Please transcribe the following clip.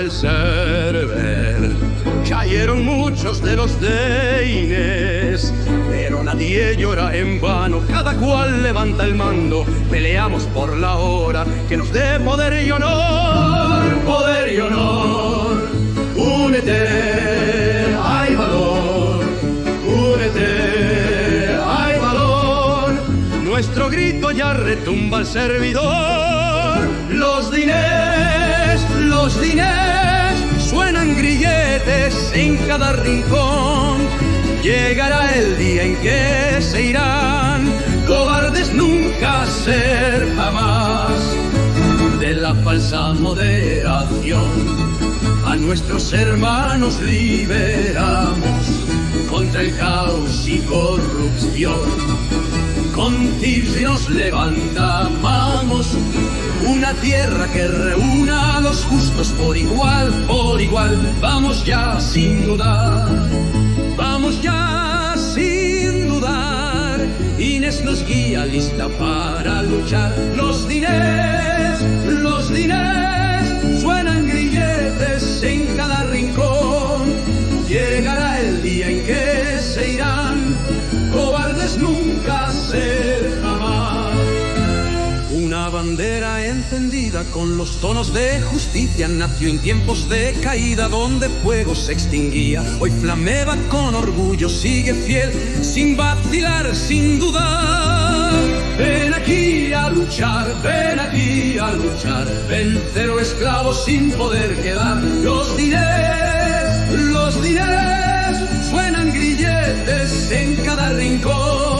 el Cerver. Cayeron muchos de los Deines, pero nadie llora en vano. Cada cual levanta el mando. Peleamos por la hora que nos dé poder y honor. Poder y honor. Únete, hay valor. Únete, hay valor. Nuestro grito ya retumba al servidor. Los dinés suenan grilletes en cada rincón. Llegará el día en que se irán, cobardes nunca ser jamás. De la falsa moderación a nuestros hermanos liberamos contra el caos y corrupción. Con tips nos levantamos, una tierra que reúna a los justos por igual, por igual. Vamos ya sin dudar, vamos ya sin dudar. Inés nos guía lista para luchar. Los dinés suenan grilletes en cada rincón. Llegará el día en que se irán, cobardes nunca ser jamás. Una bandera encendida con los tonos de justicia nació en tiempos de caída donde fuego se extinguía. Hoy flamea con orgullo, sigue fiel, sin vacilar, sin dudar. Ven aquí a luchar, ven aquí a luchar, vencer o esclavos sin poder quedar. Los dinés suenan grilletes en cada rincón.